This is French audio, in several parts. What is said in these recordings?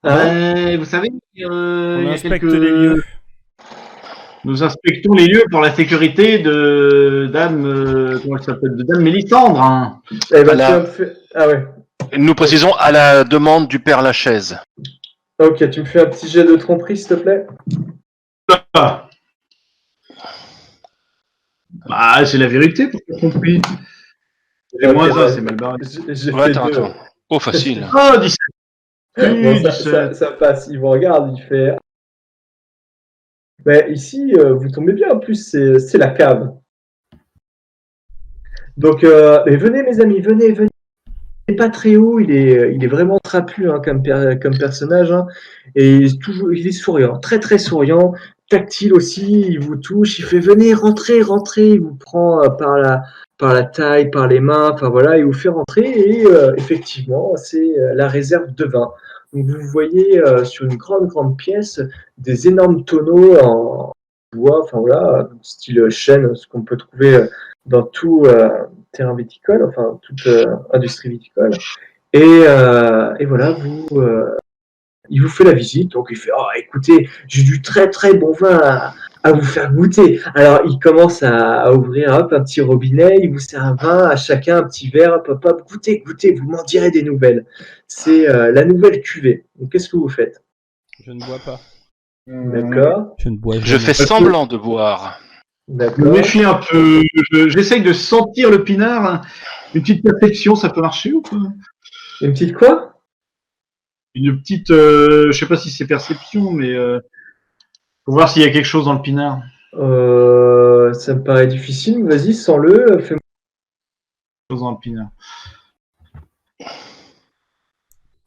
Vous savez, On il y a inspecte les lieux. Nous inspectons les lieux pour la sécurité de Dame, comment elle s'appelle, de Dame Mélisandre. Hein. Eh ben, tu vas me faire... Ah ouais. Nous précisons à la demande du père Lachaise. Ok, tu me fais un petit jet de tromperie, s'il te plaît. Ah. Bah, c'est la vérité, pour que compris. J'ai Ok, moins bah, 1, c'est mal barré. J'ai Ouais, fait 2. attends. Oh, facile. Oh, 17. Bon, 17. ça passe. Il vous regarde, il fait... Mais ici, vous tombez bien, en plus, c'est la cave. Donc, mais venez, mes amis, venez. Il n'est pas très haut, il est vraiment trapu hein, comme personnage. Hein, et il est souriant, très très souriant, tactile aussi, il vous touche, il fait venez, rentrez, il vous prend par la taille, par les mains, enfin voilà, il vous fait rentrer et effectivement, c'est la réserve de vin. Donc vous voyez sur une grande pièce des énormes tonneaux en bois, enfin voilà, style chêne, ce qu'on peut trouver dans tout terrain viticole, enfin toute industrie viticole. Et voilà, il vous fait la visite, donc il fait oh, écoutez, j'ai du très très bon vin à vous faire goûter. Alors il commence à ouvrir hop, un petit robinet, il vous sert un vin, à chacun un petit verre, hop, goûtez, vous m'en direz des nouvelles. C'est la nouvelle cuvée. Donc qu'est-ce que vous faites? Je ne bois pas. D'accord. Je ne bois jamais. Je fais semblant de boire. Je me D'accord. méfie un peu. J'essaye de sentir le pinard. Une petite perception, ça peut marcher ou pas? Une petite quoi? Une petite, je sais pas si c'est perception, mais pour voir s'il y a quelque chose dans le pinard. Ça me paraît difficile, vas-y, sens-le, fais-moi. Chose dans le pinard.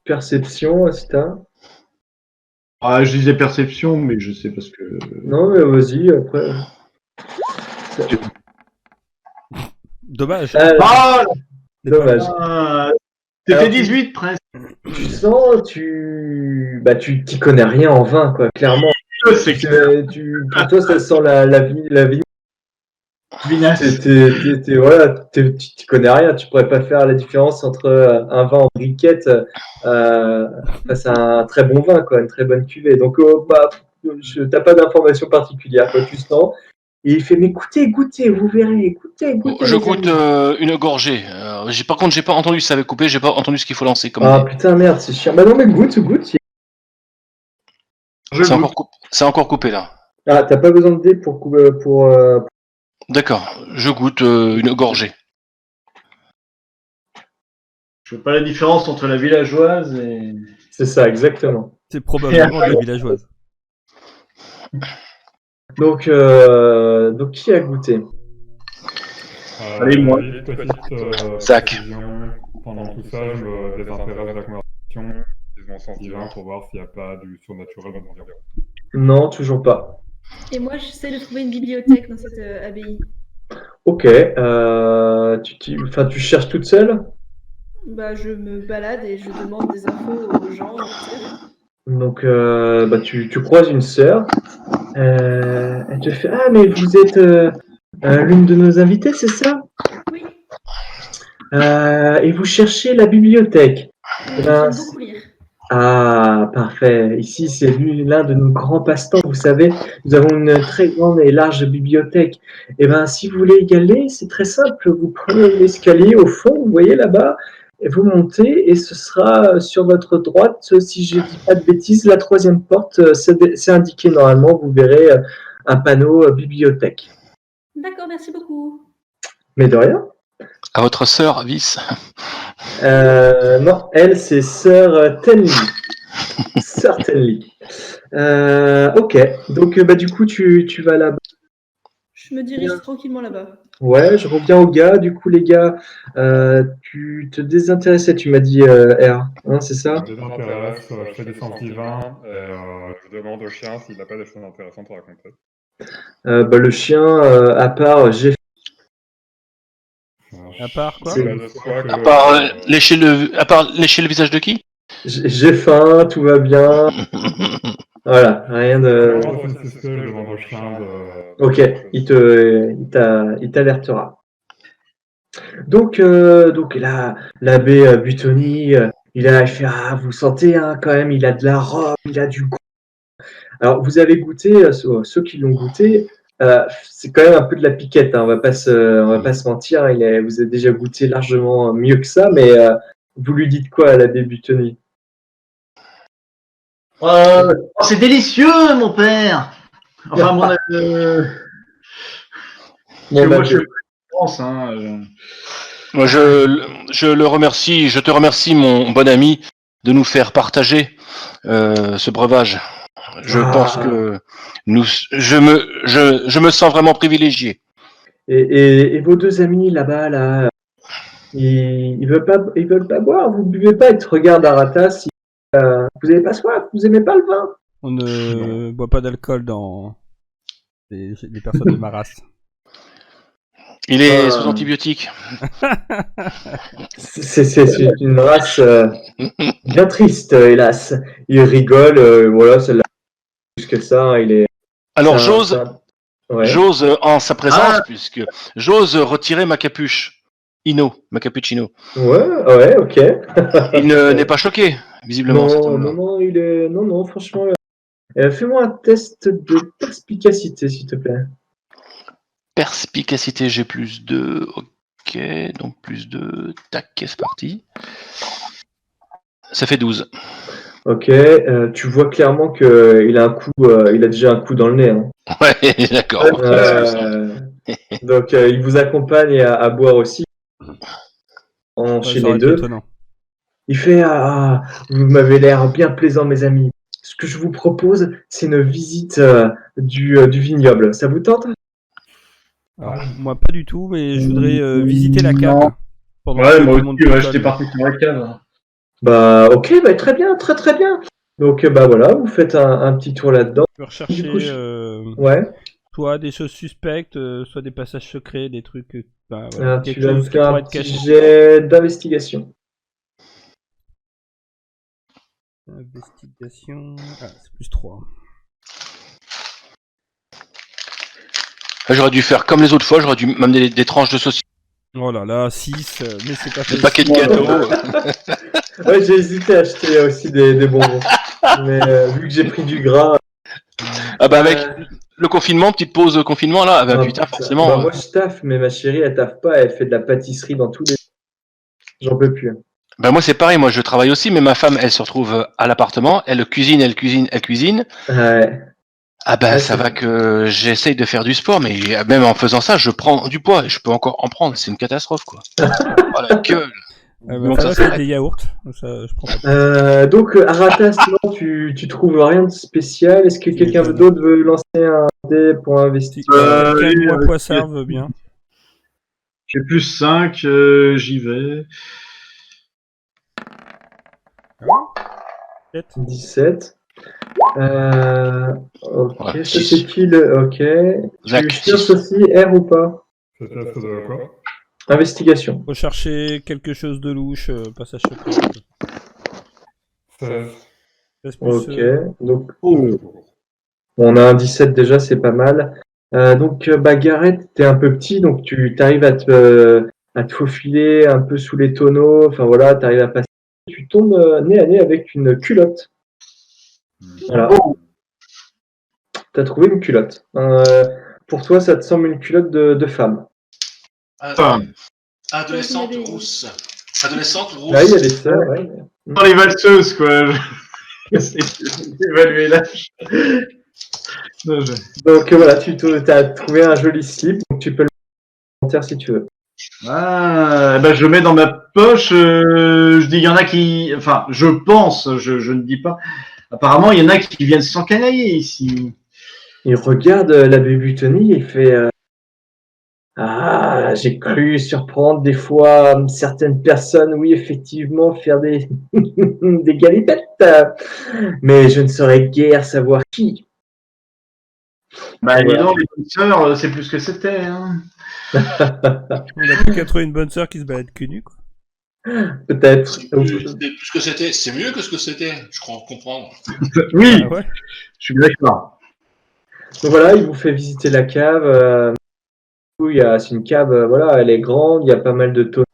Perception, c'est un. Ah, je disais perception, mais je sais parce que. Non, mais vas-y, après. Dommage. Ah, Dommage. c'était 18 presque. Tu sens, bah, tu t'y connais rien en vin, quoi, clairement. C'est clair. Pour toi, ça sent la vigne. Vinasse. Voilà, tu t'y connais rien. Tu pourrais pas faire la différence entre un vin en briquette face à un très bon vin, quoi, une très bonne cuvée. Donc, bah, t'as pas d'informations particulières, quoi. Tu sens. Et il fait, mais écoutez, goûtez, vous verrez, goûtez. Je goûte une gorgée. Par contre, j'ai pas entendu si ça avait coupé, j'ai pas entendu ce qu'il faut lancer comme. Ah putain, merde, c'est chiant. Bah non, mais goûte. C'est encore coupé là. Ah, t'as pas besoin de dés pour D'accord, je goûte une gorgée. Je vois pas la différence entre la villageoise et. C'est ça, exactement. C'est probablement de la villageoise. Donc qui a goûté? Allez, moi. Zach. Pendant tout ça, je me désintéresse de la conversation, disons sens divin, pour voir s'il n'y a pas du surnaturel dans l'environnement. Non, toujours pas. Et moi, j'essaie de trouver une bibliothèque dans cette abbaye. Ok. Tu cherches toute seule? Bah, je me balade et je demande des infos aux gens. Donc, bah, tu croises une sœur. Elle te fait ah, mais vous êtes l'une de nos invitées, c'est ça? Oui. Et vous cherchez la bibliothèque. J'aime beaucoup lire. Ah, parfait. Ici, c'est l'un de nos grands passe-temps. Vous savez, nous avons une très grande et large bibliothèque. Et ben, si vous voulez y aller, c'est très simple. Vous prenez l'escalier au fond, vous voyez là-bas, et vous montez, et ce sera sur votre droite, si je ne dis pas de bêtises, la troisième porte, c'est indiqué normalement. Vous verrez un panneau bibliothèque. D'accord, merci beaucoup. Mais de rien. À votre sœur, Vice. Non, elle, c'est Sœur Tenley. Sœur Tenley. Ok, donc bah, du coup, tu vas là-bas. Je me dirige tranquillement là-bas. Ouais, je reviens aux gars. Du coup, les gars, tu te désintéressais, tu m'as dit R, hein, c'est ça? Je me désintéresse, je fais du sens divin, et je demande au chien s'il n'a pas des choses intéressantes à raconter. Bah, le chien, à part j'ai À part quoi? À part lécher le visage de qui? j'ai faim, tout va bien. Voilà, rien de. Je demande au chien de... Ok, il t'alertera. Donc là, l'abbé Buitoni, il fait ah vous sentez hein, quand même, il a de la rhum, il a du goût. Alors vous avez goûté ceux qui l'ont goûté, c'est quand même un peu de la piquette. Hein, on va pas se mentir. Hein, vous avez déjà goûté largement mieux que ça, mais vous lui dites quoi à la débutante? C'est délicieux, mon père. Enfin, mon Bon, bah, moi, je pense. Moi, je le remercie, je te remercie, mon bon ami, de nous faire partager ce breuvage. Je pense que je me sens vraiment privilégié. et vos deux amis là-bas, là, ils veulent pas boire. Vous buvez pas. Ils te regardent à Aratas. Vous avez pas soif. Vous aimez pas le vin? On ne boit pas d'alcool dans les personnes de ma race. Il est sous antibiotiques. C'est une race bien triste, hélas. Il rigole. Voilà, celle-là, plus que ça, hein, il est. Alors c'est j'ose, ouais. j'ose en sa présence, puisque j'ose retirer ma capuche. Ma cappuccino. Ouais, ok. Il n'est pas choqué, visiblement. cet homme-là. Non, franchement. Fais-moi un test de perspicacité, s'il te plaît. Perspicacité, j'ai plus de. Ok, donc plus de. Tac, c'est parti. Ça fait 12. Ok, tu vois clairement qu'il a il a déjà un coup dans le nez. Hein. Ouais, d'accord. Donc il vous accompagne à boire aussi chez Ça aurait les été deux. étonnant. Il fait vous m'avez l'air bien plaisant, mes amis. Ce que je vous propose, c'est une visite du vignoble. Ça vous tente? Alors, moi, pas du tout, mais je voudrais visiter la cave. Non. Pendant Ouais, que moi tout le monde aussi, picole. j'étais parti sur la cave. Bah ok, bah très bien, très bien. Donc bah voilà, vous faites un petit tour là-dedans. Je peux rechercher Du coup, Ouais. soit des choses suspectes, soit des passages secrets, des trucs. Voilà, Tu quelque vas me chose qui faire pourrait un être petit caché. jet d'investigation. Investigation. Ah, c'est plus 3. J'aurais dû faire comme les autres fois, j'aurais dû m'amener des tranches de saucisse, Oh là là, 6, mais c'est pas des paquets de facile. gâteaux. Ouais, j'ai hésité à acheter aussi des bonbons. Mais vu que j'ai pris du gras. Ah bah avec le confinement, petite pause confinement là, ah bah putain, forcément. Bah, moi je taffe, mais ma chérie elle taffe pas, elle fait de la pâtisserie dans tous les. J'en peux plus. Bah moi c'est pareil, moi je travaille aussi, mais ma femme elle se retrouve à l'appartement, elle cuisine. Ouais. Ah bah Ouais, ça c'est- va que j'essaye de faire du sport, mais même en faisant ça, je prends du poids et je peux encore en prendre, c'est une catastrophe quoi. Oh la gueule. Bah, ça fait des yaourts. Ça, je prends pas. Donc Aratas, non, tu trouves rien de spécial. Est-ce que Tu quelqu'un m'étonnes. d'autre veut lancer un dé pour Si investir? quelqu'un de moi avec- poissard veut bien. J'ai plus 5, j'y vais. 17. Ok, Ouais, ça six. c'est qui le. Ok. Zach, Tu cherches six. aussi R ou pas? C'est test de quoi? Investigation. Faut chercher quelque chose de louche, passage secret. 16. 16 plus, Ok. Donc Oh. on a un 17 déjà, c'est pas mal. Donc Gareth, t'es un peu petit, donc tu arrives à te faufiler un peu sous les tonneaux. Enfin voilà, t'arrives à passer. Tu tombes nez à nez avec une culotte. Voilà. T'as trouvé une culotte. Pour toi, ça te semble une culotte de femme. Adolescente rousse. Adolescente rousse. Là, il y a des sœurs, ouais. Dans les valseuses, quoi. J'essaie d'évaluer l'âge. Non, Donc voilà, tu as trouvé un joli slip, donc tu peux le commentaire si tu veux. Ah, bah, je le mets dans ma poche. Je dis, il y en a qui. Enfin, je pense, je ne dis pas. Apparemment, il y en a qui viennent s'encanailler ici. Il regarde la butonie et il fait Ah, j'ai cru surprendre des fois certaines personnes, oui, effectivement, faire des, des galipettes, mais je ne saurais guère savoir qui. Bah, Voilà. dis donc, les bonnes sœurs, c'est plus ce que c'était. Hein. On a plus qu'à trouver une bonne sœur qui se balade cul nu, quoi. Peut-être. C'est plus que c'était. C'est mieux que ce que c'était, je crois comprendre. Oui, Ah ouais. je suis d'accord. Donc voilà, il vous fait visiter la cave. C'est une cave, voilà, elle est grande, il y a pas mal de tonneaux.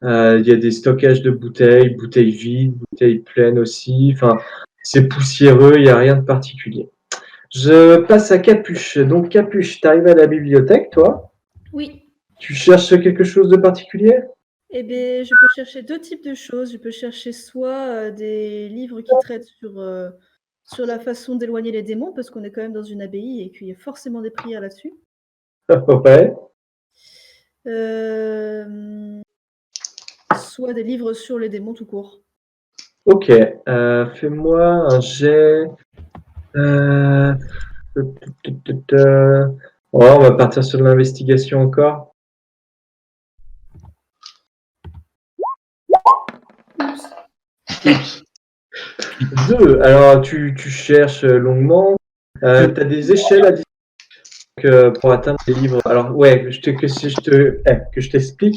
Il y a des stockages de bouteilles vides, bouteilles pleines aussi. Enfin, c'est poussiéreux, il n'y a rien de particulier. Je passe à Capuche. Donc, Capuche, tu arrives à la bibliothèque, toi. Oui. Tu cherches quelque chose de particulier? Eh bien, je peux chercher 2 types de choses. Je peux chercher soit des livres qui traitent sur la façon d'éloigner les démons, parce qu'on est quand même dans une abbaye et qu'il y a forcément des prières là-dessus. Ouais. Soit des livres sur les démons tout court. Ok. Fais-moi un jet. Euh... Ouais, on va partir sur de l'investigation encore. Oups. 2. Alors, tu cherches longuement. Tu as des échelles à pour atteindre les livres. Alors, ouais, que je t'explique.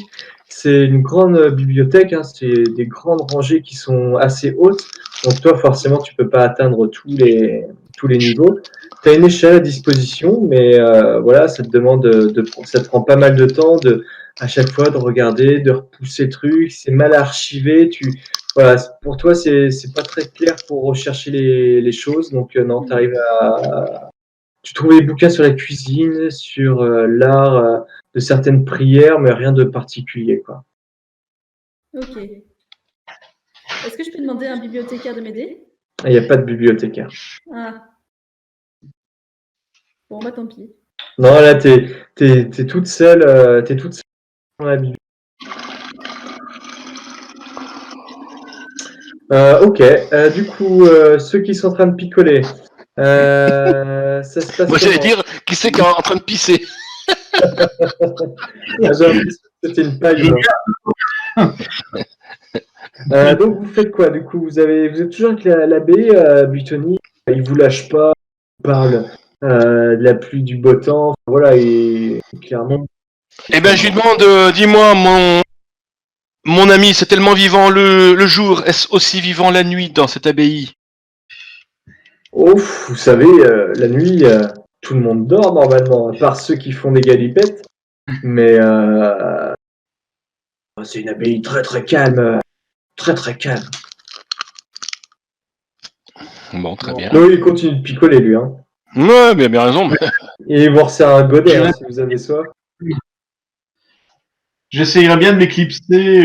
C'est une grande bibliothèque, hein, c'est des grandes rangées qui sont assez hautes. Donc, toi, forcément, tu peux pas atteindre tous les niveaux. Tu as une échelle à disposition, mais voilà, ça te demande ça te prend pas mal de temps à chaque fois de regarder, de repousser le truc. C'est mal archivé. Voilà, pour toi, c'est pas très clair pour rechercher les choses. Donc, non, tu arrives tu trouves des bouquins sur la cuisine, sur l'art de certaines prières, mais rien de particulier, quoi. Ok. Est-ce que je peux demander à un bibliothécaire de m'aider? Il n'y a pas de bibliothécaire. Ah. Bon, bah tant pis. Non, là, t'es toute seule dans la bibliothèque. Ok, du coup, ceux qui sont en train de picoler, ça se passe Moi, j'allais comment? dire, qui c'est qui est en train de pisser? J'ai l'impression que c'était une paille. Donc, vous faites quoi? Du coup, vous êtes toujours avec l'abbé Buitoni, il vous lâche pas, il parle de la pluie, du beau temps. Enfin, voilà, et clairement. Eh ben, je lui demande, dis-moi, mon ami, c'est tellement vivant le jour, est-ce aussi vivant la nuit dans cette abbaye? Oh, vous savez, la nuit, tout le monde dort normalement, à part ceux qui font des galipettes. Mais c'est une abbaye très très calme, très très calme. Bon, très bien. Non, il continue de picoler lui, hein. Ouais, bien raison. Et il vous resserre un godet hein, si vous avez soif. J'essayerais bien de m'éclipser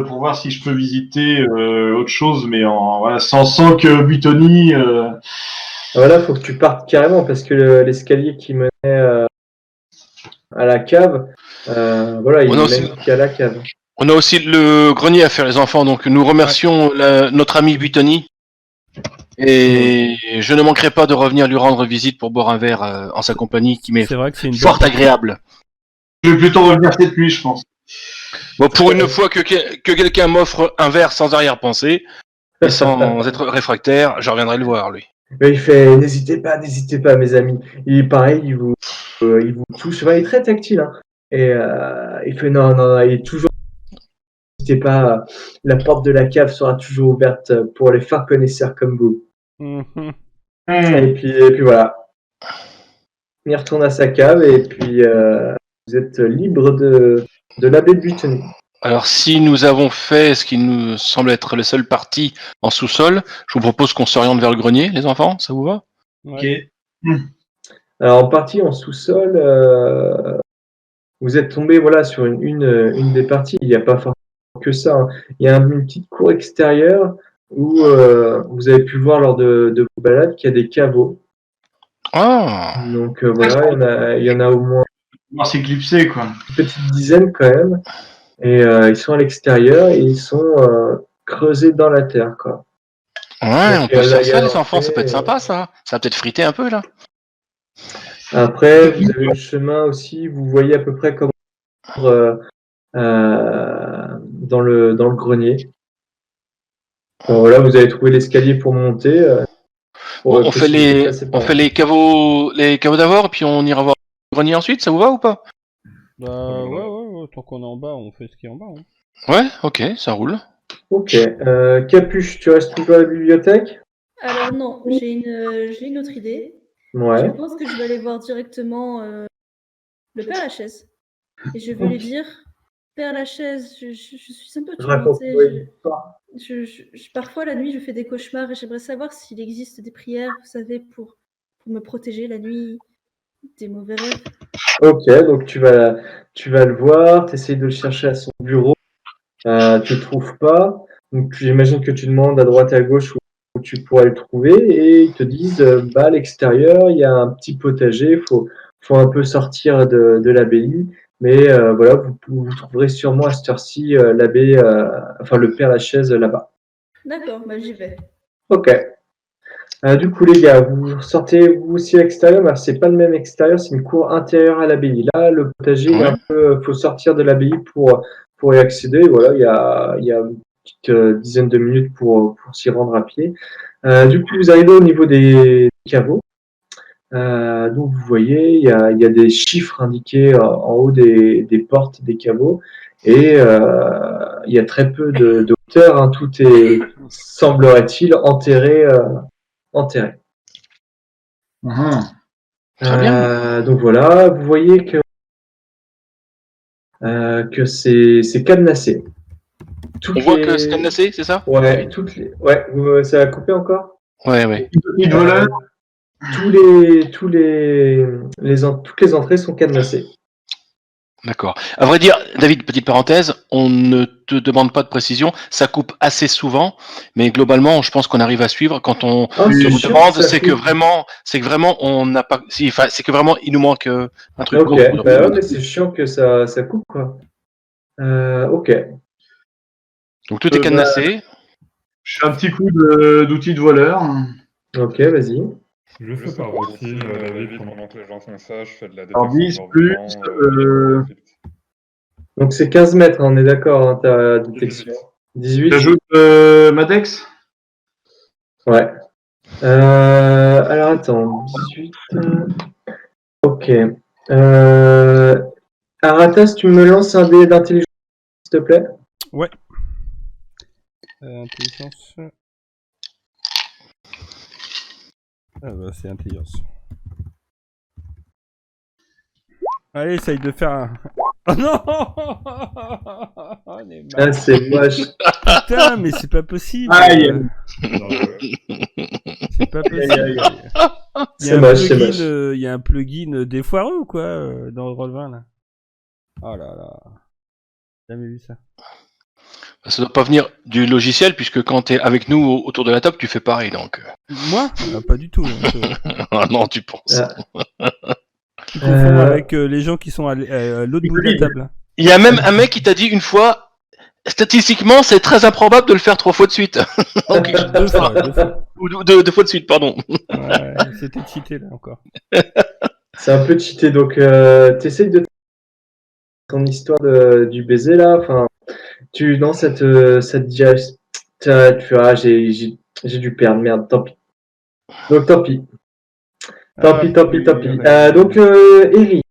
pour voir si je peux visiter autre chose, mais voilà, sans que Buitoni. Voilà, faut que tu partes carrément parce que l'escalier qui menait à la cave, voilà, il mène qu'à la cave. On a aussi le grenier à faire, les enfants, donc nous remercions notre ami Buitoni. Et je ne manquerai pas de revenir lui rendre visite pour boire un verre en sa compagnie, qui m'est fort agréable. Je vais plutôt revenir cette nuit, je pense. Bon, pour une fois que quelqu'un m'offre un verre sans arrière-pensée, et sans être réfractaire, je reviendrai le voir, lui. Mais il fait n'hésitez pas, mes amis. Il est pareil, il vous touche. Enfin, il est très tactile. Hein. Et il fait non, il est toujours. N'hésitez pas, la porte de la cave sera toujours ouverte pour les fins connaisseurs comme vous. Et puis voilà. Il retourne à sa cave et puis vous êtes libre de l'abbé de Buitoni. Alors, si nous avons fait ce qui nous semble être le seul parti en sous-sol, je vous propose qu'on s'oriente vers le grenier, les enfants, ça vous va? Ouais. Alors, en partie en sous-sol, vous êtes tombé voilà, sur une des parties. Il n'y a pas forcément que ça. Hein. Il y a une petite cour extérieure où vous avez pu voir lors de vos balades qu'il y a des caveaux. Ah. Donc voilà, il y en a au moins On va s'éclipser, quoi. une petite dizaine quand même. Et ils sont à l'extérieur et ils sont creusés dans la terre. Quoi. Ouais, donc, on peut se faire ça, les enfants, ça peut être sympa, ça. Ça va peut-être friter un peu, là. Après, vous avez le chemin aussi, vous voyez à peu près comment dans le grenier. Bon, voilà, vous avez trouvé l'escalier pour monter. On fait les caveaux d'abord, et puis on ira voir le grenier ensuite, ça vous va ou pas? Bah ouais, tant qu'on est en bas, on fait ce qui est en bas. Hein. Ouais, ok, ça roule. Ok. Capuche, tu restes toujours à la bibliothèque? Alors non, j'ai une autre idée. Ouais. Je pense que je vais aller voir directement le père Lachaise. Et je vais lui dire Père Lachaise, je suis un peu Raconte, tourmentée. oui, pas. Parfois, la nuit, je fais des cauchemars et j'aimerais savoir s'il existe des prières, vous savez, pour me protéger la nuit des mauvais rêves. Ok, donc tu vas le voir, tu essayes de le chercher à son bureau, tu le trouves pas. Donc j'imagine que tu demandes à droite et à gauche où tu pourrais le trouver et ils te disent bah, à l'extérieur, il y a un petit potager, faut un peu sortir de l'abbaye. Mais voilà, vous trouverez sûrement à cette heure-ci l'abbé, enfin le père Lachaise là-bas. D'accord, bah j'y vais. Ok. Du coup, les gars, vous sortez vous aussi à l'extérieur, mais c'est pas le même extérieur, c'est une cour intérieure à l'abbaye. Là, le potager, il est Ouais. un peu, faut sortir de l'abbaye pour y accéder. Voilà, il y a une petite dizaine de minutes pour s'y rendre à pied. Du coup, vous arrivez au niveau des caveaux. Donc, vous voyez, il y a des chiffres indiqués en haut des portes des caveaux. Et il y a très peu de hauteur, hein. Tout est, semblerait-il, enterré. Mhm. Très bien. Donc voilà, vous voyez que c'est cadenassé. On voit que c'est cadenassé, c'est ça? Ouais, ça a coupé encore. Ouais. Petite voleur. Toutes les entrées sont cadenassées. D'accord. À vrai dire, David, petite parenthèse, on ne te demande pas de précision, ça coupe assez souvent, mais globalement, je pense qu'on arrive à suivre. Quand on Ah, c'est te sûr demande, ça c'est que coupe. vraiment, on n'a pas, c'est que vraiment, il nous manque un truc. Ok, bah ouais, mais c'est chiant que ça coupe quoi. Ok. Donc tout est Bah, cadenassé. je fais un petit coup d'outil de voleur. Ok, vas-y. Juste par routine, David, pendant que les gens sont sages, je fais de la Alors détection 10 de plus. mort vivant. Donc c'est 15 mètres, hein, on est d'accord, hein, ta détection. 18. J'ajoute ma dex. Ouais. Alors attends, 18. Ok. Aratas, tu me lances un dé d'intelligence, s'il te plaît. Ouais. Intelligence. Ah bah c'est intelligence. Allez, essaye de faire un... Oh non. On est mal. Ah, c'est moche. Putain, mais c'est pas possible. Aïe. C'est pas possible. C'est moche, c'est moche. Il y a un plugin des foireux ou quoi dans Roll20 là. Oh là là. Jamais vu ça. Ça doit pas venir du logiciel, puisque quand tu es avec nous autour de la table, tu fais pareil, donc. Moi pas du tout. Ah non, tu penses. Tu confonds avec les gens qui sont à l'autre bout de la table. Il y a même un mec qui t'a dit une fois, statistiquement, c'est très improbable de le faire 3 fois de suite. Donc, Deux fois. Ou deux fois de suite, pardon. Ouais, c'était cheaté là encore. C'est un peu cheaté, donc t'essayes de ton histoire du baiser là, enfin, non, ça te dit, tu vois, j'ai dû perdre, merde, tant pis. Donc tant pis. Tant pis. Donc Eri,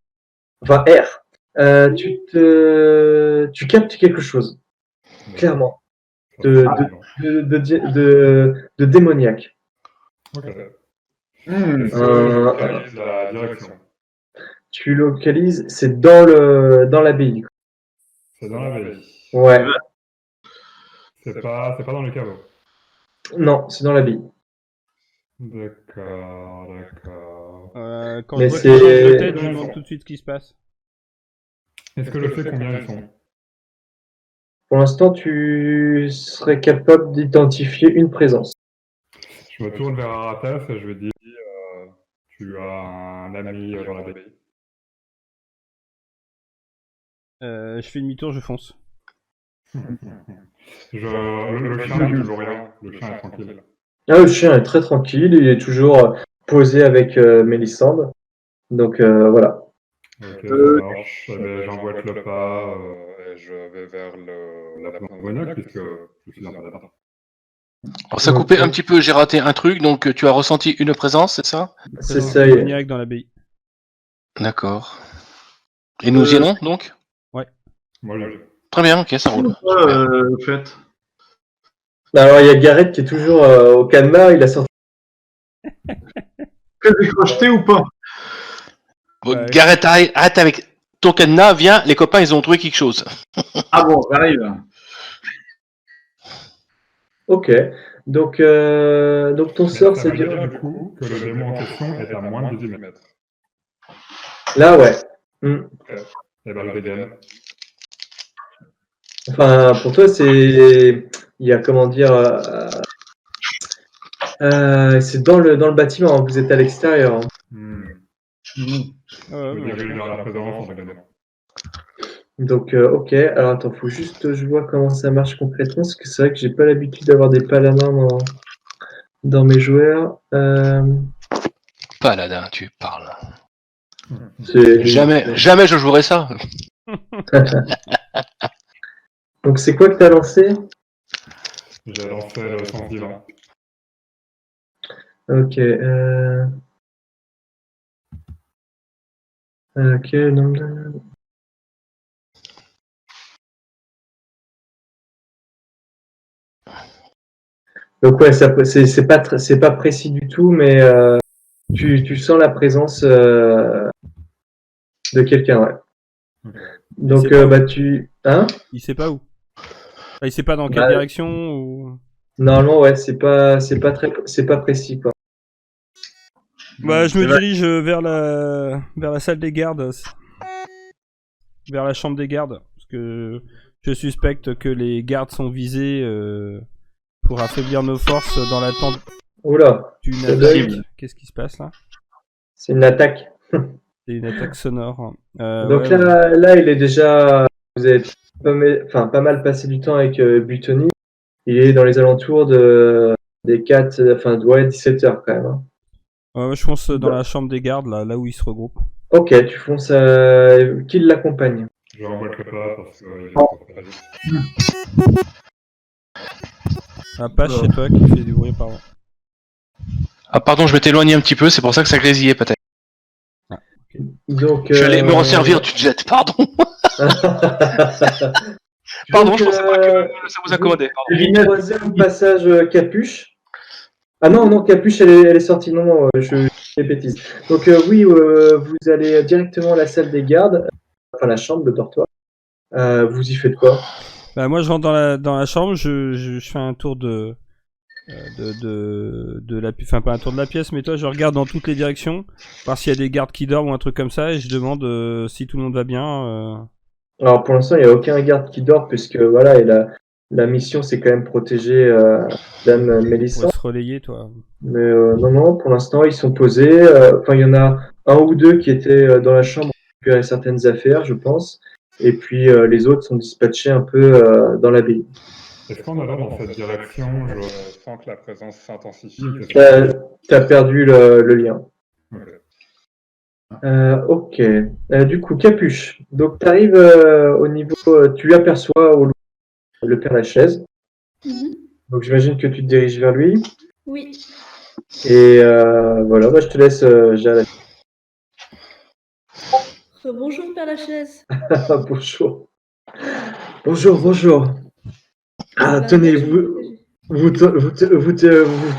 enfin R, tu captes quelque chose, clairement, de démoniaque. Ok. Hmm. Est-ce que je localise la direction? Tu localises, c'est dans l'abbaye. C'est dans la veille. Ouais. C'est pas dans le caveau. Non, c'est dans l'abbaye. D'accord. Quand Mais je vois tes c'est- changes de tête, je demande tout de suite ce qui se passe. Est-ce que je sais combien ils sont? Pour l'instant, tu serais capable d'identifier une présence. Je me tourne vers Aratas et je lui dis tu as un ami dans la baie. Je fais demi-tour, je fonce. Le chien n'a toujours rien. Le chien est tranquille. Ah, le chien est très tranquille, il est toujours posé avec Mélissande. Donc voilà. Ok, ça marche. Eh ben, j'envoie le pas et je vais vers la Brognac puisque je suis dans la date. Alors, ça coupait un petit peu, j'ai raté un truc, donc tu as ressenti une présence, c'est ça? C'est ça, y est. Démoniaque dans l'abbaye. D'accord. Et nous y allons, donc? Ouais. Moi, je... Très bien, ok, ça roule. Au fait. Alors il y a Gareth qui est toujours au cadenas, il a sorti. Que j'ai crocheté ou pas? Bon, Gareth, arrête avec... ton cadenas, viens, les copains, ils ont trouvé quelque chose. Ah bon, j'arrive. Ok. Donc ton Mais sort, ça c'est veut dur. dire du coup que le démon en question est à moins de 18 mètres. Là, ouais. Hmm. Et ben je dégaine. Enfin, pour toi, c'est. Il y a comment dire. C'est dans le bâtiment, hein. Vous êtes à l'extérieur. Hein. Je Ouais, me mais dirige vers la présence en dégainant. Donc, ok. Alors, attends, faut juste je vois comment ça marche concrètement, parce que c'est vrai que j'ai pas l'habitude d'avoir des paladins dans mes joueurs. Paladin, tu parles. C'est- Jamais je jouerai ça. Donc, c'est quoi que t'as lancé? J'ai lancé le sens divin. Ok. Ok, non. Donc ouais, c'est pas précis du tout, mais tu sens la présence de quelqu'un, ouais. Donc sait pas bah où. hein? Il sait pas où. Enfin, il sait pas dans quelle Bah, direction ou. normalement ouais, c'est pas précis quoi. Bah, je me C'est vrai. dirige vers la salle des gardes, vers la chambre des gardes, parce que je suspecte que les gardes sont visés pour affaiblir nos forces dans l'attente Oula, d'une ça attaque. possible. Qu'est-ce qui se passe là? c'est une attaque. C'est une attaque sonore. Donc Ouais, ouais. là il est déjà vous avez pas mal passé du temps avec Butoni. Il est dans les alentours des 4 enfin ouais, 17 heures quand même. Hein. Ouais, je fonce dans la chambre des gardes, là où ils se regroupent. Ok, tu fonces qui l'accompagne? Je remboîte le pas parce que j'ai encore pas vite. Ah, pas chez toi qui fait du bruit, pardon. Ah pardon, je m'étais éloigné un petit peu, c'est pour ça que ça grésillait peut-être. Donc, Je vais aller me resservir du jet, pardon. Pardon, je pensais pas que ça vous accommodait. Vous croisez au passage Capuche. Ah non, non, Capuche, elle est sortie. Non, non, je fais des bêtises. Donc oui, vous allez directement à la salle des gardes, enfin la chambre, le dortoir. Vous y faites quoi? Bah, moi, je rentre dans la chambre, je fais un tour de la enfin pas un tour de la pièce, mais toi, je regarde dans toutes les directions, voir s'il y a des gardes qui dorment ou un truc comme ça, et je demande si tout le monde va bien. Alors pour l'instant, il n'y a aucun garde qui dort, puisque voilà, et la mission, c'est quand même protéger Dame On Mélissa. va se relayer, toi. Mais non, non, pour l'instant, ils sont posés. Enfin, il y en a un ou deux qui étaient dans la chambre pour récupérer certaines affaires, je pense. Et puis les autres sont dispatchés un peu dans l'abbaye. Est-ce qu'on a dans cette direction? Je sens que la présence s'intensifie. T'as perdu le lien. Ok. Ok. Du coup, Capuche. Donc, tu arrives au niveau. Tu aperçois au loin le Père Lachaise. Donc, j'imagine que tu te diriges vers lui. Oui. Et voilà, bah, je te laisse gérer. Bonjour, Père Lachaise. Bonjour. Bonjour, bonjour. Ah, tenez, vous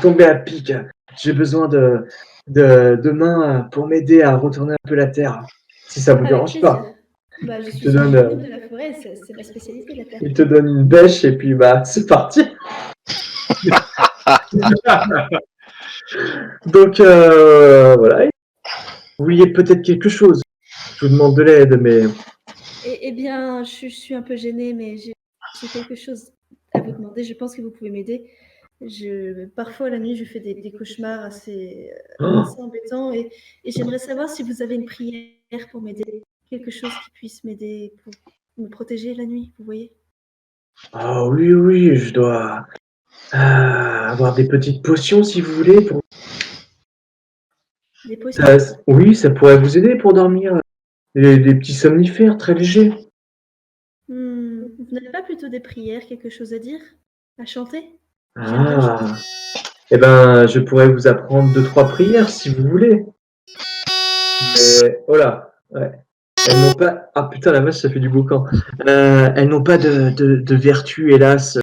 tombez à pic. J'ai besoin de mains pour m'aider à retourner un peu la terre, si ça vous dérange pas. Bah, je Il suis te donne, de la forêt, c'est ma spécialité, la terre. il te donne une bêche et puis bah c'est parti. Donc voilà. Vous vouliez peut-être quelque chose. Je vous demande de l'aide, mais Eh bien, je suis un peu gênée, mais j'ai quelque chose à vous demander. Je pense que vous pouvez m'aider. Parfois, la nuit, je fais des cauchemars assez embêtants et j'aimerais savoir si vous avez une prière pour m'aider. Quelque chose qui puisse m'aider pour me protéger la nuit, vous voyez? ah oui, oui, je dois avoir des petites potions si vous voulez. Des potions? Oui, ça pourrait vous aider pour dormir. Des petits somnifères très légers. Vous n'avez pas plutôt des prières, quelque chose à dire? À chanter? J'aime bien Ah, chanter. eh ben, je pourrais vous apprendre 2-3 prières si vous voulez. Mais, oh là, ouais. Elles n'ont pas. Ah putain, la vache, ça fait du boucan. Elles n'ont pas de vertu, hélas,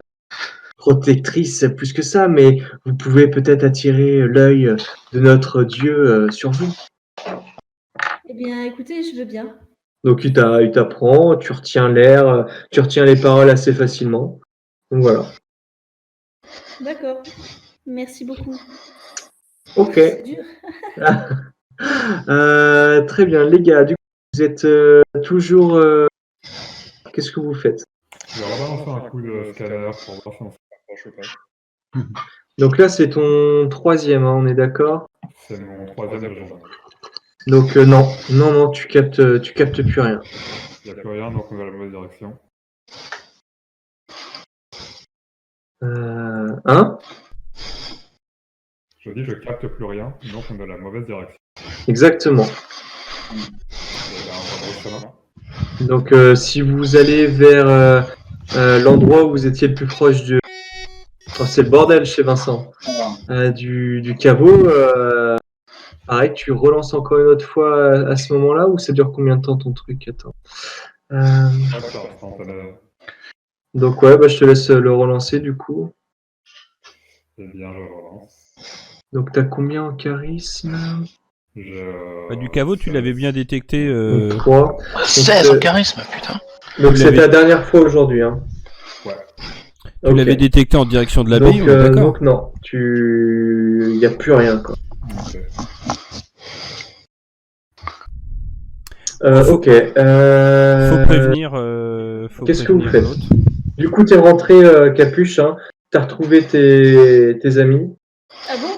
protectrice plus que ça, mais vous pouvez peut-être attirer l'œil de notre Dieu sur vous. Eh bien, écoutez, je veux bien. Donc il t'apprend, tu retiens l'air, tu retiens les paroles assez facilement. Donc voilà. D'accord. Merci beaucoup. Ok. C'est dur. Très bien, les gars. Du coup, vous êtes toujours. Qu'est-ce que vous faites? Je vais rebalancer un coup de scanner pour voir si on se rapproche ou pas. Donc là, c'est ton troisième, hein, on est d'accord? C'est mon troisième de journée. Donc non, tu captes plus rien. Il n'y a plus rien, donc on va dans la mauvaise direction. Hein? Je dis, je capte plus rien, donc on est dans la mauvaise direction. Exactement. Et ben, on va dans le chemin. Donc si vous allez vers l'endroit où vous étiez le plus proche de... Oh, c'est le bordel chez Vincent. Du caveau, pareil, tu relances encore une autre fois à ce moment-là, ou ça dure combien de temps ton truc? Attends. Donc ouais, bah, je te laisse le relancer du coup. Eh bien, je relance. Donc t'as combien en charisme? Du caveau, tu l'avais bien détecté. 3. 16 en charisme, putain. Donc c'est ta dernière fois aujourd'hui. Hein. Ouais. Tu l'avais détecté en direction de l'abbaye, on est d'accord? Donc non, il n'y a plus rien quoi. Ok. Faut prévenir. Qu'est-ce que vous faites? Du coup, t'es rentré, Capuche. Hein. T'as retrouvé tes amis. Ah bon?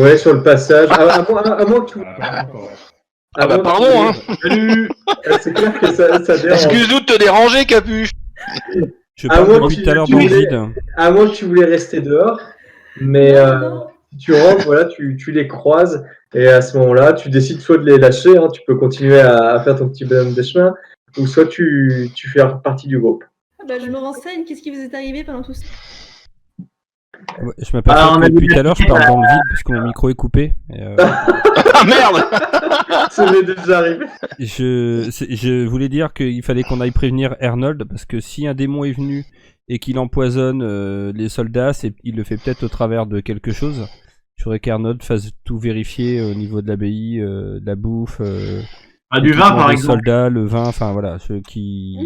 Ouais, sur le passage. À moins que tu. Ah bah pardon, hein. Salut. C'est clair que ça dérange. Excuse-nous de te déranger, Capuche. Je parle depuis tout à l'heure dans le vide. À moins que tu voulais rester dehors, mais tu rentres, voilà, tu les croises, et à ce moment-là, tu décides soit de les lâcher, hein, tu peux continuer à faire ton petit bonhomme de chemin, ou soit tu fais partie du groupe. Bah, je me renseigne, qu'est-ce qui vous est arrivé pendant tout ça? Ouais, je m'aperçois que depuis tout à l'heure, je parle dans le vide parce que mon micro est coupé. Ah merde! Ça m'est déjà arrivé. Je voulais dire qu'il fallait qu'on aille prévenir Arnold parce que si un démon est venu et qu'il empoisonne les soldats, il le fait peut-être au travers de quelque chose. Il faudrait qu'Arnold fasse tout vérifier au niveau de l'abbaye, de la bouffe, du vin par les exemple. soldats, le vin, enfin voilà, ceux qui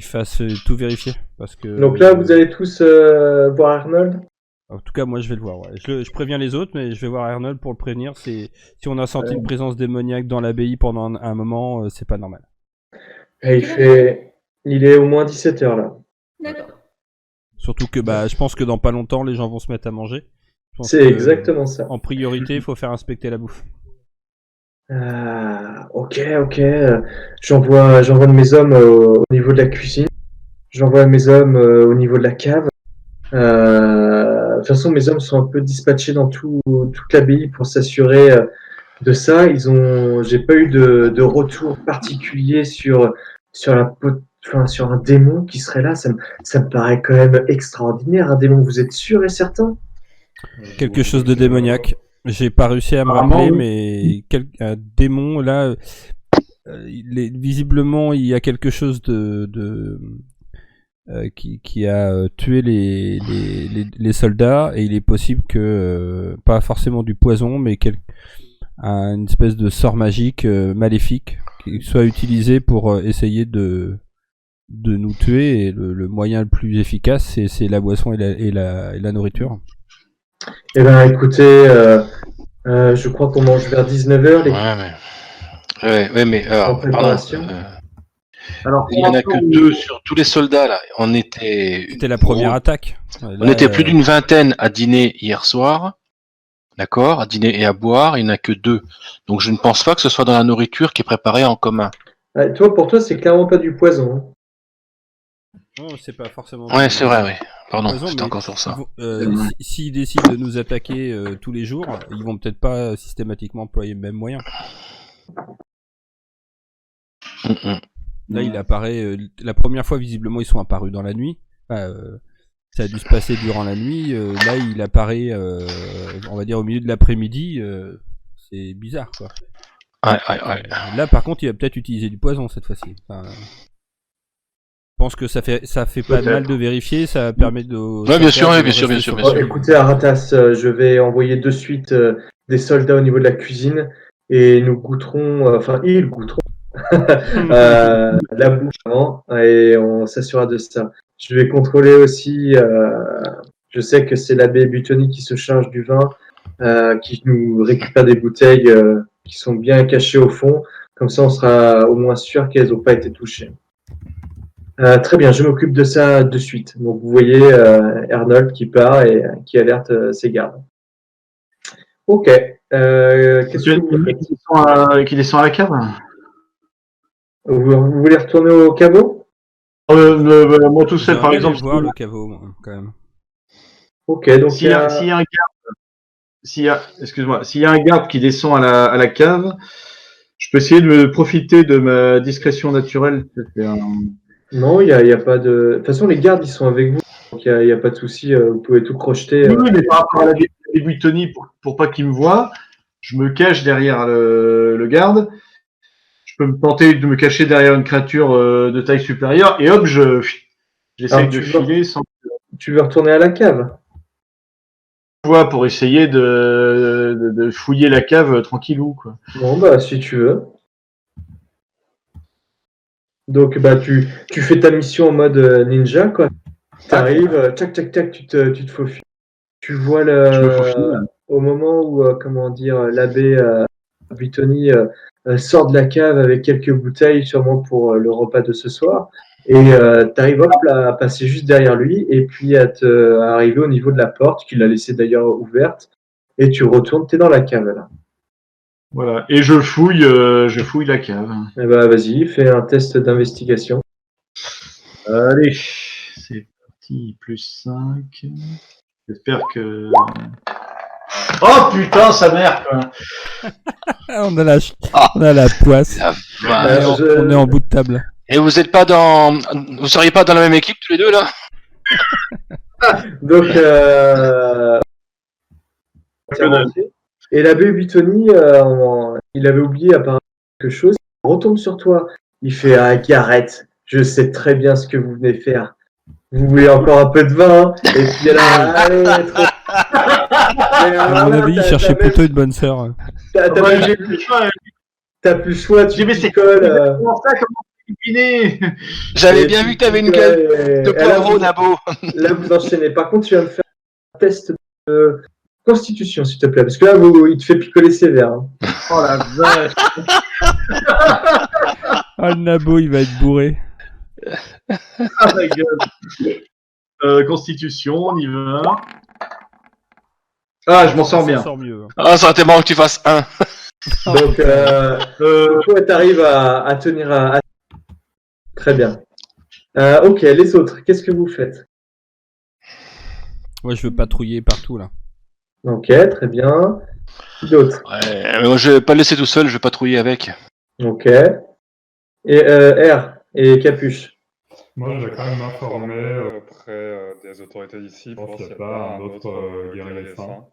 fassent tout vérifier parce que. Donc là, vous allez tous voir Arnold. En tout cas, moi, je vais le voir. Ouais. Je préviens les autres, mais je vais voir Arnold pour le prévenir. Si on a senti une présence démoniaque dans l'abbaye pendant un moment, c'est pas normal. Et il est au moins 17h là. D'accord. Surtout que je pense que dans pas longtemps, les gens vont se mettre à manger. C'est exactement ça. En priorité, il faut faire inspecter la bouffe. Ok. J'envoie de mes hommes au niveau de la cuisine. J'envoie mes hommes au niveau de la cave. De toute façon, mes hommes sont un peu dispatchés dans toute l'abbaye pour s'assurer de ça. J'ai pas eu de retour particulier sur un démon qui serait là. Ça me paraît quand même extraordinaire. Un démon, vous êtes sûr et certain? Quelque chose de démoniaque. J'ai pas réussi à me rappeler, mais un démon là, visiblement, il y a quelque chose qui a tué les soldats, et il est possible que pas forcément du poison, mais une espèce de sort magique maléfique qui soit utilisé pour essayer de nous tuer, et le moyen le plus efficace c'est la boisson et la nourriture. Eh ben écoutez, je crois qu'on mange vers 19h. Ouais, mais alors, alors, il n'y en a que 2 sur tous les soldats là. C'était la première attaque. On était plus d'une vingtaine à dîner hier soir. D'accord, à dîner et à boire, il n'y en a que 2. Donc je ne pense pas que ce soit dans la nourriture qui est préparée en commun. Pour toi, c'est clairement pas du poison. Hein. Non, c'est pas forcément. Ouais, c'est vrai, oui. Pardon, poison, c'était encore sur ça. S'ils décident de nous attaquer tous les jours, ils vont peut-être pas systématiquement employer le même moyen. Là, il apparaît. La première fois, visiblement, ils sont apparus dans la nuit. Ça a dû se passer durant la nuit. Là, il apparaît, on va dire, au milieu de l'après-midi. C'est bizarre, quoi. Ouais. Là, par contre, il va peut-être utiliser du poison cette fois-ci. Je pense que ça fait pas de mal de vérifier. Ça permet de. Ouais, bien sûr. Écoutez, Aratas, je vais envoyer de suite des soldats au niveau de la cuisine, et nous goûterons. Ils goûteront La bouffe avant, et on s'assurera de ça. Je vais contrôler aussi, je sais que c'est l'abbé Butoni qui se charge du vin, qui nous récupère des bouteilles qui sont bien cachées au fond. Comme ça, on sera au moins sûr qu'elles n'ont pas été touchées. Très bien, je m'occupe de ça de suite. Donc, vous voyez Arnold qui part et qui alerte ses gardes. Ok. Qu'est-ce que vous faites qui descend à la cave? vous voulez retourner au caveau? Moi tout seul, par J'aimerais exemple. aller voir le caveau, moi, quand même. Ok, donc S'il y a un garde, excuse-moi, s'il y a un garde qui descend à la cave, je peux essayer de me profiter de ma discrétion naturelle. non, il y a pas de. De toute façon, les gardes, ils sont avec vous. Donc, il y a pas de souci. Vous pouvez tout crocheter. Oui, mais par rapport à la Buitoni, pour pas qu'il me voie, je me cache derrière le garde. Je peux me tenter de me cacher derrière une créature de taille supérieure et hop, j'essaie Alors, de filer sans tu veux retourner à la cave? voix pour essayer de fouiller la cave tranquillou, quoi. Bon, bah, si tu veux. Donc, bah, tu fais ta mission en mode ninja, quoi. T'arrives, tac, tac, tac, tu te faufiles. Tu vois Je me faufile. au moment où, comment dire, l'abbé Buitoni sort de la cave avec quelques bouteilles, sûrement pour le repas de ce soir. Et t'arrives hop là, à passer juste derrière lui et puis à arriver au niveau de la porte qu'il a laissée d'ailleurs ouverte. Et tu retournes, t'es dans la cave là. Voilà. Et je fouille la cave. Et bah vas-y, fais un test d'investigation. Allez, c'est parti, plus 5. J'espère que. Oh putain, sa mère, quoi. On a la poisse. La vache. On est en bout de table. Et vous seriez pas dans la même équipe tous les deux là? Donc, et l'abbé Buitoni, il avait oublié apparemment quelque chose. Il retourne sur toi. Il fait ah, Garrett, je sais très bien ce que vous venez faire. Vous voulez encore un peu de vin? Et puis là, allez, trop. À mon avis, il cherchait plutôt une bonne sœur. T'as plus le choix, tu picoles. J'avais bien vu que t'avais une gueule de poivreau, Nabo. Là, vous enchaînez. Par contre, tu vas me faire un test de constitution, s'il te plaît. Parce que là, il te fait picoler sévère. Hein. Oh la vache. Ah, le Nabo, il va être bourré. Ah ma gueule. Constitution, on y va. Ah, je m'en sors bien. Mieux. Ah, ça aurait été marrant que tu fasses 1. Donc, toi, t'arrives à tenir à... Très bien. Ok, les autres, qu'est-ce que vous faites? Moi, je veux patrouiller partout, là. Ok, très bien. D'autres? Ouais, mais moi je vais pas le laisser tout seul, je vais patrouiller avec. Ok. Et R et Capuche? Moi, j'ai quand même informé auprès des autorités d'ici pour s'il n'y a pas un autre guerrier saint,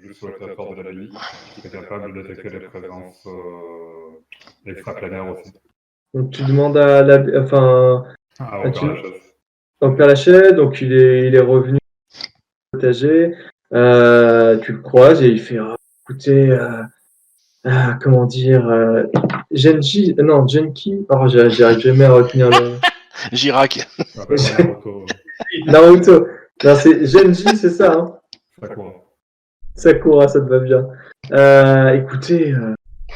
juste sur le territoire de la ville, qui est capable de détecter les présences extraplanaires aussi. Donc tu demandes à la... Enfin... Ah, au Père Lachaise. Au Père Lachaise, donc il est revenu potager. Tu le croises et il fait écoutez, comment dire, Genki, oh, j'arrive jamais à retenir le. Girac. Naruto. Non, c'est Genji, c'est ça, hein? Sakura, ça te va bien. Écoutez,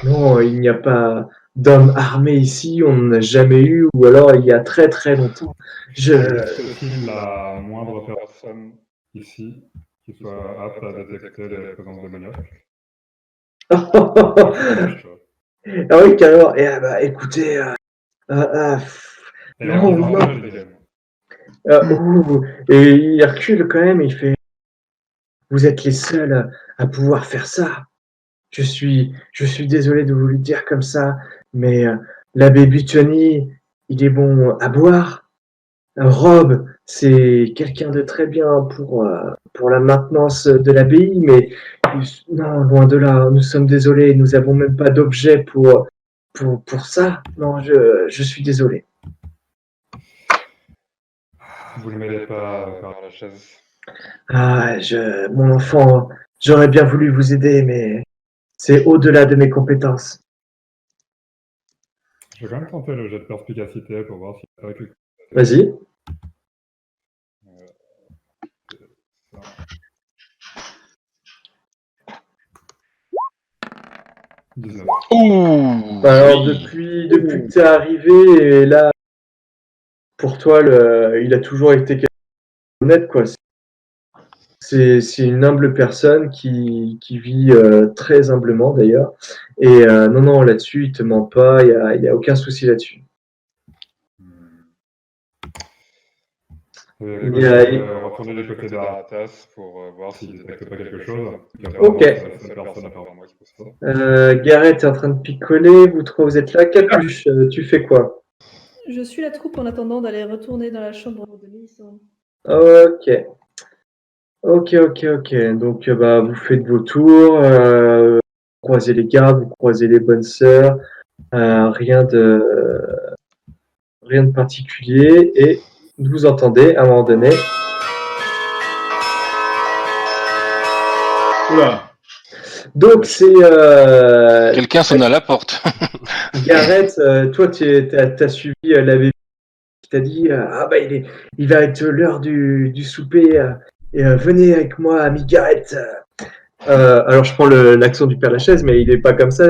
non, il n'y a pas d'hommes armés ici, on n'en a jamais eu, ou alors il y a très très longtemps. C'est la moindre personne ici qui soit apte à détecter les présences démoniaques. Ah oui, carrément. Et bah, écoutez, et il recule quand même, il fait vous êtes les seuls à pouvoir faire ça. Je suis désolé de vous le dire comme ça, mais l'abbé Buitoni, il est bon à boire. Rob, c'est quelqu'un de très bien pour la maintenance de l'abbaye, mais non, loin de là, nous sommes désolés, nous n'avons même pas d'objet pour ça. Non, je suis désolé. Vous ne m'aidez pas par la chaise. Ah, mon enfant, j'aurais bien voulu vous aider, mais c'est au-delà de mes compétences. Je vais quand même tenter le jet de perspicacité pour voir s'il n'y a pas quelque chose. Vas-y. Ouh, Alors, joli. depuis que tu es arrivé, et là, pour toi, il a toujours été honnête, quoi. C'est une humble personne qui vit très humblement, d'ailleurs. Et non, là-dessus, il te ment pas, il y a aucun souci là-dessus. Je Il y vais a- retourner du côté d'Aratas pour voir s'il détecte pas quelque chose. Ok. C'est la seule personne à part moi qui peut ça. Gareth est en train de picoler, vous trois, vous êtes là. Capuche, tu fais quoi? Je suis la troupe en attendant d'aller retourner dans la chambre de Mélissandre. Ok. Donc, vous faites vos tours, vous croisez les gardes, vous croisez les bonnes sœurs, rien de particulier, et vous entendez à un moment donné. Oula. Donc, c'est. Quelqu'un sonne à la porte. Gareth, toi, t'as suivi l'abbé qui t'a dit il va être l'heure du souper, et venez avec moi, ami Gareth. Alors, je prends l'accent du Père Lachaise, mais il n'est pas comme ça,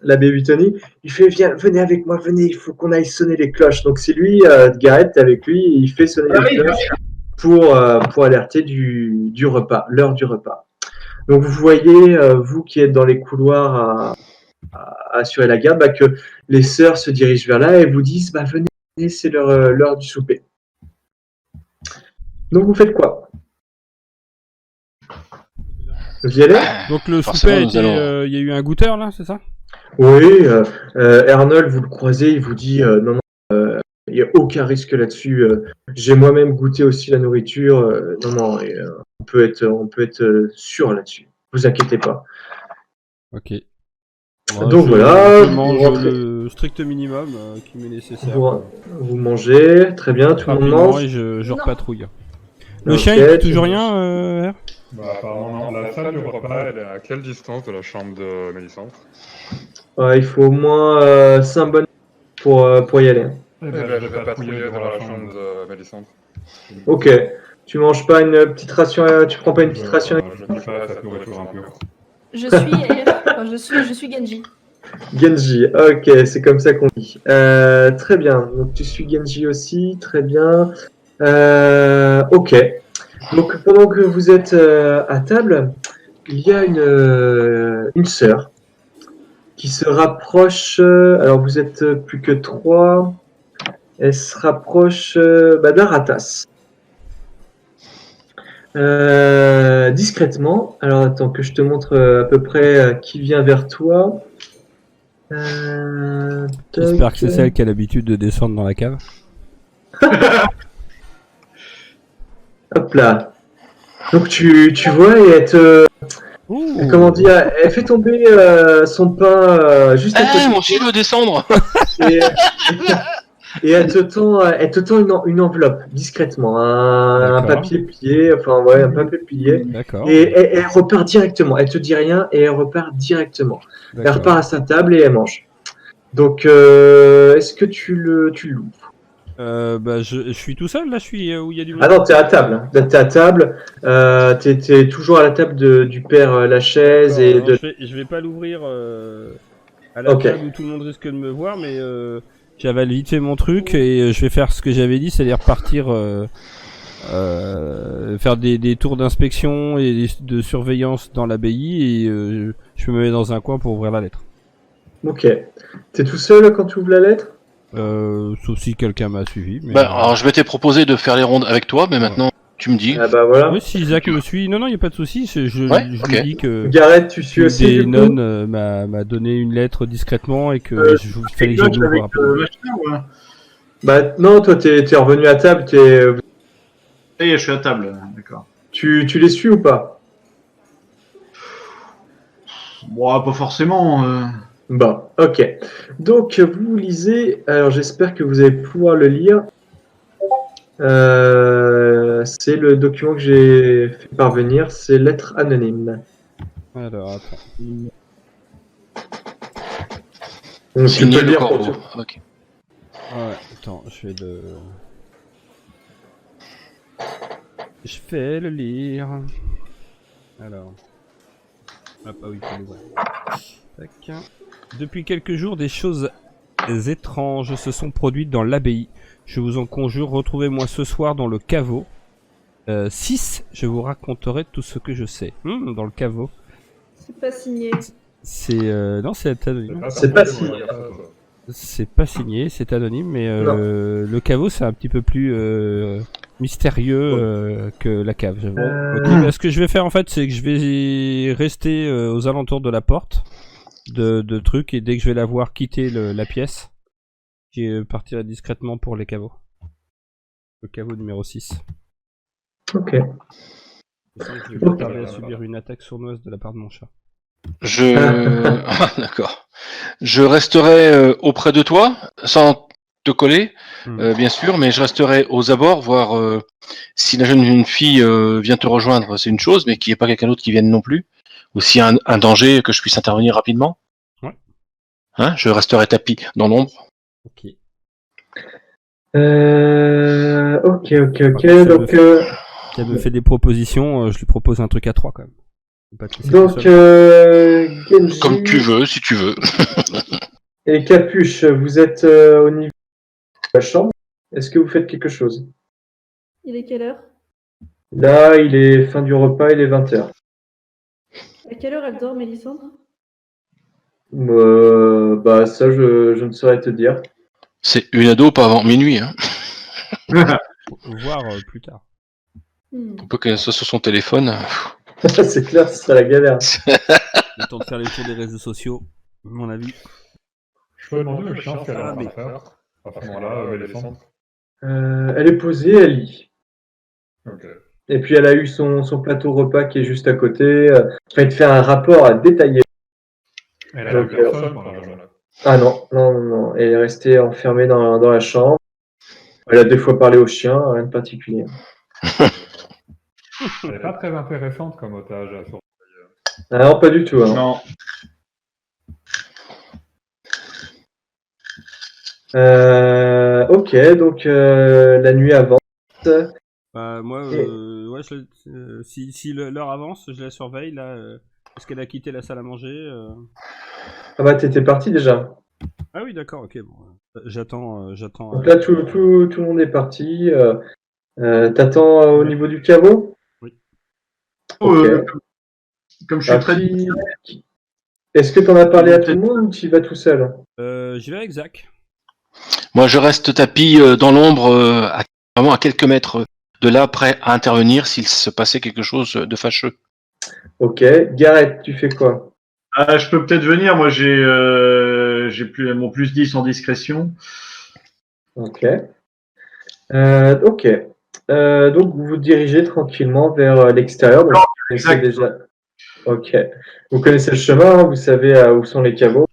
l'abbé Buitoni. Il fait venez avec moi, venez, il faut qu'on aille sonner les cloches. Donc, c'est lui, Gareth, avec lui, il fait sonner les cloches pour alerter du repas, l'heure du repas. Donc, vous voyez, vous qui êtes dans les couloirs à assurer la garde, que les sœurs se dirigent vers là et vous disent venez, c'est l'heure du souper. Donc, vous faites quoi? Vous y allez? Donc le Forcément, souper, il y a eu un goûteur là, c'est ça? Oui, Arnold, vous le croisez, il vous dit non, il n'y a aucun risque là-dessus. J'ai moi-même goûté aussi la nourriture. Non, on peut être sûr là-dessus. Vous inquiétez pas. Ok. Donc voilà, je mange vous rentrez. le strict minimum qui m'est nécessaire. Vous mangez, très bien, tout le monde Rapidement mange. et je Non. repatrouille. Le Ok, chien, il dit tu toujours manges. rien, R? Apparemment, non. La salle du repas, elle est à quelle distance de la chambre de Mélissandre? Il faut au moins 5 bonnes pour y aller. Je vais patrouiller dans la chambre de Mélissandre. Ok. Tu manges pas une petite ration, tu prends pas une petite ration? Je dis pas cette nourriture impure. Je suis je suis Genji. Genji, ok, c'est comme ça qu'on dit. Très bien, donc tu suis Genji aussi, très bien. Ok, donc pendant que vous êtes à table, il y a une sœur qui se rapproche, alors vous êtes plus que 3, elle se rapproche d'Aratas. Discrètement, alors attends que je te montre à peu près qui vient vers toi. J'espère que c'est celle qui a l'habitude de descendre dans la cave. Hop là. Donc tu vois et elle te... Comment dire, elle fait tomber son pain juste à côté. Moi aussi je veux descendre. Et elle te tend une enveloppe discrètement, un papier plié, un papier plié. D'accord. Et elle repart directement. Elle te dit rien et elle repart directement. Elle repart à sa table et elle mange. Donc, est-ce que tu l'ouvres? Je suis tout seul là, je suis où il y a du monde. Ah non, t'es à table. T'es à table. T'es toujours à la table du père Lachaise et de. Je vais pas l'ouvrir à la table où tout le monde risque de me voir, mais j'avale vite fait mon truc et je vais faire ce que j'avais dit, c'est-à-dire partir faire des tours d'inspection et de surveillance dans l'abbaye et je me mets dans un coin pour ouvrir la lettre. Ok. T'es tout seul quand tu ouvres la lettre? Sauf si quelqu'un m'a suivi. Mais... alors je m'étais proposé de faire les rondes avec toi, mais maintenant tu me dis. Ah voilà. Oui, si Isaac me suit, non, il n'y a pas de souci. Je lui dis que. Gareth, tu suis aussi. Des nonnes m'a donné une lettre discrètement et que il fallait que je l'ouvre rapidement. Non, toi t'es revenu à table, Et je suis à table, d'accord. Tu les suis ou pas? Bon, pas forcément. Bon, ok. Donc, vous lisez. Alors, j'espère que vous allez pouvoir le lire. C'est le document que j'ai fait parvenir. C'est lettre anonyme. Alors, attends. Donc, tu Signé peux le lire corbeau. pour tout. Ok. Ouais, attends, je vais le lire. Alors. Hop, ah oui, faut l'ouvrir. Tac. Depuis quelques jours, des choses étranges se sont produites dans l'abbaye. Je vous en conjure, retrouvez-moi ce soir dans le caveau. 6, je vous raconterai tout ce que je sais. Dans le caveau. C'est pas signé. Non, c'est anonyme. C'est pas si. C'est pas signé, c'est anonyme, mais le caveau c'est un petit peu plus mystérieux que la cave, j'avoue. Ok, ce que je vais faire en fait, c'est que je vais rester aux alentours de la porte de trucs, et dès que je vais la voir quitter la pièce, je partirai discrètement pour les caveaux. Le caveau numéro 6. Ok. Je sens que je vais pas tarder à subir une attaque sournoise de la part de mon chat. Ah, d'accord. Je resterai auprès de toi, sans te coller, bien sûr, mais je resterai aux abords, voir si la jeune fille vient te rejoindre, c'est une chose, mais qu'il n'y ait pas quelqu'un d'autre qui vienne non plus, ou s'il y a un danger, que je puisse intervenir rapidement. Ouais. Hein, je resterai tapis dans l'ombre. Ok. Ok. Donc, Si elle me fait des propositions, je lui propose un truc à 3 quand même. donc Genji Comme tu veux, si tu veux. et Capuche, vous êtes au niveau de la chambre. Est-ce que vous faites quelque chose? Il est quelle heure? Là, il est fin du repas, il est 20h. À quelle heure elle dort, Mélissandre? Bah ça, je ne saurais te dire. C'est une ado pas avant minuit. Hein. Voire plus tard. On peut qu'elle soit sur son téléphone. C'est clair, ce serait la galère. Le temps de faire les tours des réseaux sociaux, à mon avis. Je peux demander au chien ce qu'elle est en train de faire à ce moment-là, Mélissandre. Elle est posée, elle lit. Ok. Et puis elle a eu son plateau repas qui est juste à côté. Enfin, il te fait un rapport à détailler. Elle a eu personne pendant la journée. Ah non. Elle est restée enfermée dans la chambre. Elle a des fois parlé au chien, rien de particulier. Elle n'est pas très intéressante comme otage à surveiller. Ah non, pas du tout. Hein. Non. Ok, donc la nuit avance. Moi, ouais, si l'heure avance, je la surveille. Là, est-ce qu'elle a quitté la salle à manger Ah bah t'étais parti déjà. Ah oui, d'accord, ok. Bon, j'attends. Donc là, tout le monde est parti. T'attends au niveau du caveau? Oui. Ok. Comme je suis très Est-ce que t'en as parlé à tout le monde ou tu y vas tout seul? J'y vais avec Zach. Moi, je reste tapis dans l'ombre, vraiment à quelques mètres de là, prêt à intervenir s'il se passait quelque chose de fâcheux. Ok. Gareth, tu fais quoi? Ah, je peux peut-être venir. Moi, j'ai plus mon plus 10 en discrétion. Ok. Ok. Donc vous vous dirigez tranquillement vers l'extérieur. Donc, vous connaissez déjà. Ok. Vous connaissez le chemin, hein, vous savez où sont les caveaux.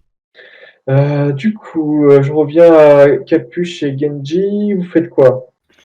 Du coup, je reviens à Capuche et Genji. Vous faites quoi?